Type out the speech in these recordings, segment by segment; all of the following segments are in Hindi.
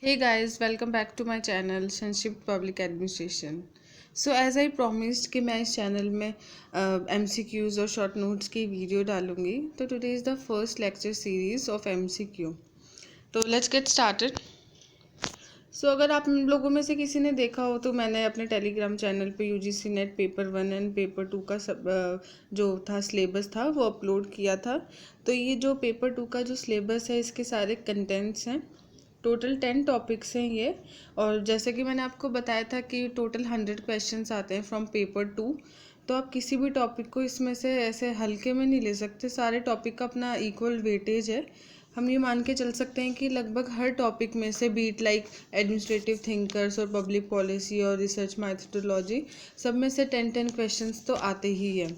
Hey guys, welcome back to my channel Sonship Public Administration. So as I promised कि मैं इस चैनल में MCQs और शॉर्ट नोट्स की वीडियो डालूंगी, तो today is the first lecture series of MCQ. तो लेट्स गेट स्टार्टेड. सो अगर आप लोगों में से किसी ने देखा हो तो मैंने अपने टेलीग्राम चैनल पे UGC net paper 1 and paper 2 का जो था सिलेबस था वो अपलोड किया था. तो ये जो पेपर 2 का जो सिलेबस है इसके सारे कंटेंट्स हैं. टोटल 10 टॉपिक्स हैं ये. और जैसे कि मैंने आपको बताया था कि टोटल 100 क्वेश्चंस आते हैं फ्रॉम पेपर 2. तो आप किसी भी टॉपिक को इसमें से ऐसे हल्के में नहीं ले सकते. सारे टॉपिक का अपना इक्वल वेटेज है. हम ये मान के चल सकते हैं कि लगभग हर टॉपिक में से बीट लाइक एडमिनिस्ट्रेटिव थिंकर्स और पब्लिक पॉलिसी और रिसर्च मैथडोलॉजी सब में से 10 क्वेश्चंस तो आते ही हैं.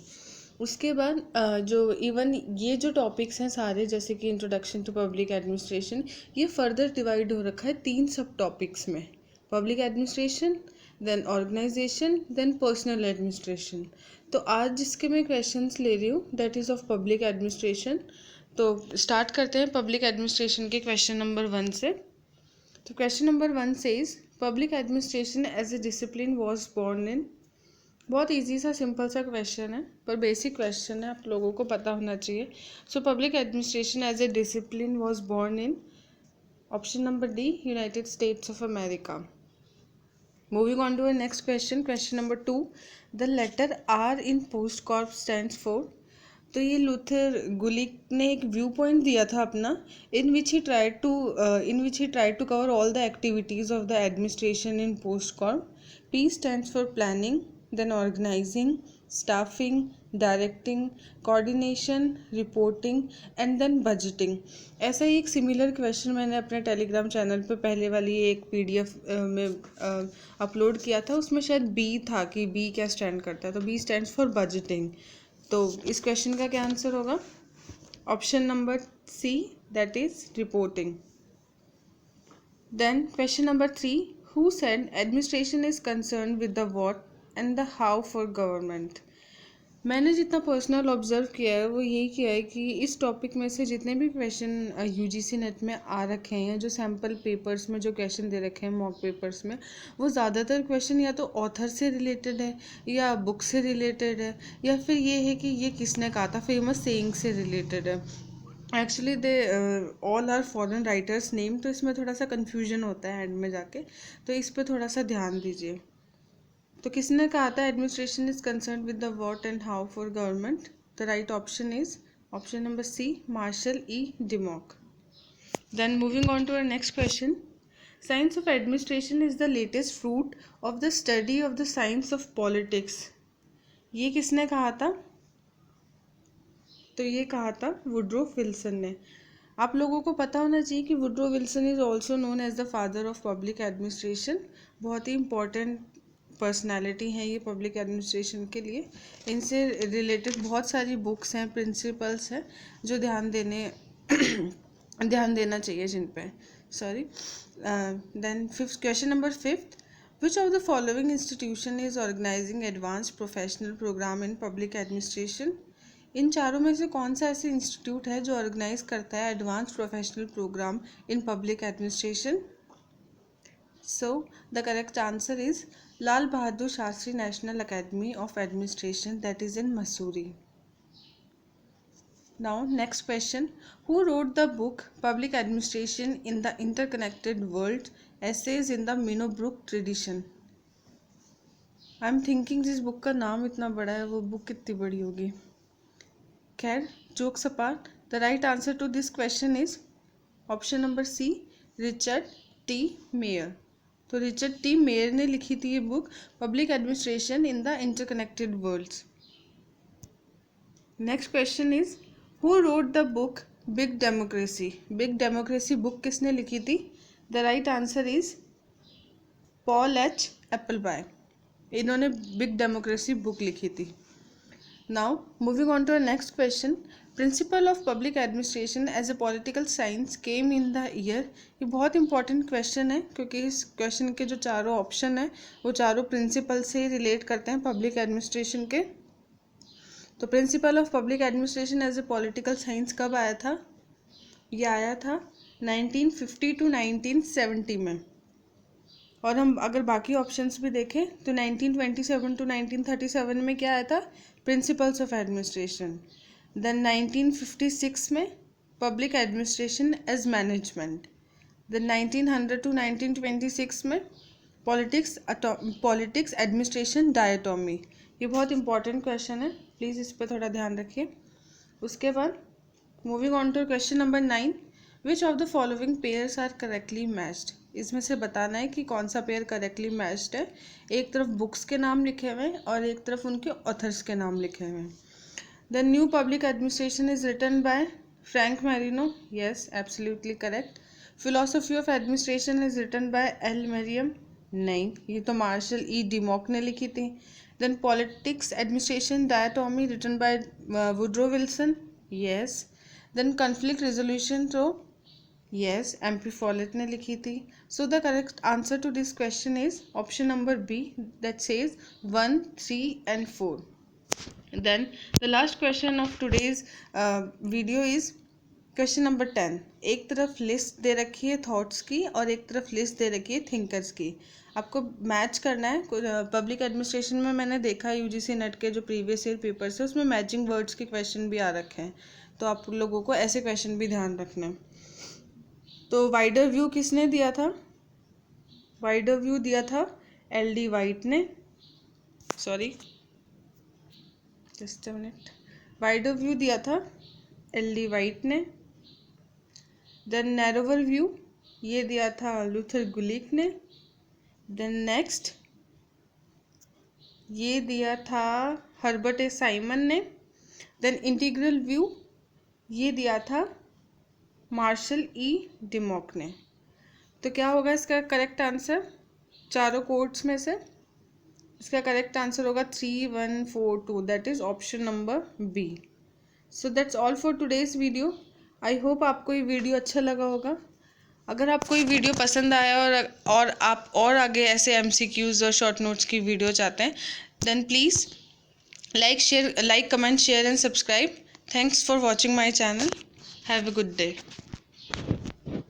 उसके बाद जो इवन ये जो टॉपिक्स हैं सारे जैसे कि इंट्रोडक्शन टू पब्लिक एडमिनिस्ट्रेशन, ये फर्दर डिवाइड हो रखा है 3 सब टॉपिक्स में. Public administration, then organization, then personnel administration. तो आज जिसके मैं क्वेश्चंस ले रही हूँ that is of public administration. तो स्टार्ट करते हैं पब्लिक एडमिनिस्ट्रेशन के क्वेश्चन नंबर 1 से. तो question number 1 says public administration as a discipline was born in. बहुत इजी सा सिंपल सा क्वेश्चन है पर बेसिक क्वेश्चन है, आप लोगों को पता होना चाहिए. So public administration as a discipline was born in option number D United States of America. Moving on to next question. Question number 2, the letter R in POSDCORB stands for. तो ये लूथर गुलिक ने एक व्यू पॉइंट दिया था अपना in which he tried to cover all the activities of the administration in POSDCORB. P stands for planning, then organizing, staffing, directing, coordination, reporting and then budgeting. ऐसा ही एक सिमिलर क्वेश्चन मैंने अपने टेलीग्राम चैनल पे पहले वाली एक PDF में अपलोड किया था. उसमें शायद बी था कि बी क्या स्टैंड करता है. तो बी स्टैंड्स फॉर बजटिंग. तो इस क्वेश्चन का क्या आंसर होगा? Option number C, that is reporting. Then question number 3, who said administration is concern with the what and the how for government. मैंने जितना पर्सनल ऑब्जर्व किया है वो यही किया है कि इस टॉपिक में से जितने भी क्वेश्चन UGC नेट में आ रखे हैं, जो सैम्पल पेपर्स में जो क्वेश्चन दे रखे हैं मॉक पेपर्स में, वो ज़्यादातर क्वेश्चन या तो ऑथर से रिलेटेड है या बुक से रिलेटेड है या फिर ये है कि ये किसने कहा था, फेमस सेइंग से रिलेटेड है. Actually they all are foreign writers name. तो इसमें थोड़ा सा कन्फ्यूजन होता है एंड में जाके, तो इस पर थोड़ा सा ध्यान दीजिए. तो किसने कहा था administration is concern with the what and how for government? The right option is option number C, Marshall E Dimock. Then moving on to our next question. Science of administration is the latest fruit of the study of the science of politics. ये किसने कहा था? तो ये कहा था वुड्रो विल्सन ने. आप लोगों को पता होना चाहिए कि Woodrow Wilson is also known as the father of public administration. बहुत ही इंपॉर्टेंट पर्सनालिटी है ये पब्लिक एडमिनिस्ट्रेशन के लिए. इनसे रिलेटेड बहुत सारी बुक्स हैं, प्रिंसिपल्स हैं जो ध्यान देना चाहिए जिन पे. Sorry. Then fifth question number 5, which of the following institution is organizing advance professional program in public administration. इन चारों में से कौन सा ऐसे इंस्टीट्यूट है जो ऑर्गेनाइज करता है advance professional program in public administration? So the correct answer is Lal Bahadur Shastri National Academy of Administration, that is in Mussoorie. Now next question, who wrote the book Public Administration in the Interconnected World, Essays in the Minnowbrook Tradition. I am thinking जिस बुक का नाम इतना बड़ा है वो बुक कितनी बड़ी होगी. खैर, jokes apart, the right answer to this question is option number C, Richard T. Mayer. तो रिचर्ड टी मेयर ने लिखी थी ये book public administration in the interconnected worlds. Next question is who wrote the book big democracy. Big democracy book किसने लिखी थी? The right answer is Paul H Appleby. इन्होंने बिग डेमोक्रेसी बुक लिखी थी. Now moving on to next question. Principle of public administration as a political science came in the year. ये बहुत इंपॉर्टेंट क्वेश्चन है क्योंकि इस क्वेश्चन के जो चारों ऑप्शन हैं वो चारों प्रिंसिपल से रिलेट करते हैं पब्लिक एडमिनिस्ट्रेशन के. तो principle of public administration as a political science कब आया था? ये आया था 1950 टू 1970 में। और हम अगर बाकी ऑप्शंस भी देखें तो 1927 टू 1937 में क्या आया था, प्रिंसिपल्स ऑफ एडमिनिस्ट्रेशन। देन 1956 में public administration as management. Then 1900 to 1926 में पॉलिटिक्स एडमिनिस्ट्रेशन डायटोमी। ये बहुत इंपॉर्टेंट क्वेश्चन है, प्लीज़ इस पर थोड़ा ध्यान रखिए। उसके बाद moving on to question number 9, which of the following pairs are correctly matched. इसमें से बताना है कि कौन सा पेयर करेक्टली मैच्ड है। एक तरफ बुक्स के नाम लिखे हुए हैं और एक तरफ उनके ऑथर्स के नाम लिखे हुए हैं। The new public administration is written by Frank Marini, yes absolutely correct. Philosophy of administration is written by L Merriam, नहीं, ये तो मार्शल ई डिमॉक ने लिखी थी। Then politics administration dichotomy written by Woodrow Wilson, yes. Then conflict resolution तो यस एम्पी फॉलेट ने लिखी थी। So the correct answer to this question is option number B, that says 1, 3 and 4. Then the last question of today's video is question number 10। एक तरफ लिस्ट दे रखी है थॉट्स की और एक तरफ लिस्ट दे रखी है थिंकर्स की। आपको मैच करना है। पब्लिक एडमिनिस्ट्रेशन में मैंने देखा यूजीसी नेट के जो प्रीवियस ईयर पेपर्स है उसमें मैचिंग वर्ड्स के क्वेश्चन भी आ रखे हैं, तो आप लोगों को ऐसे क्वेश्चन भी ध्यान रखना है। तो वाइडर व्यू किसने दिया था, वाइडर व्यू दिया था LD वाइट ने, sorry just a minute, wider view दिया था LD वाइट ने। देन नैरोवर व्यू ये दिया था लूथर गुलिक ने। देन नेक्स्ट ये दिया था हर्बर्ट ए साइमन ने। देन इंटीग्रल व्यू ये दिया था मार्शल ई डिमॉक ने। तो क्या होगा इसका करेक्ट आंसर, चारों कोट्स में से इसका करेक्ट आंसर होगा 3, 1, 4, 2, that is option number B. So that's all for today's video. I hope आपको ये वीडियो अच्छा लगा होगा। अगर आपको ये वीडियो पसंद आया और आप और आगे ऐसे MCQs और शॉर्ट नोट्स की वीडियो चाहते हैं, then please like, comment, share and subscribe. Thanks for watching my channel. Have a good day.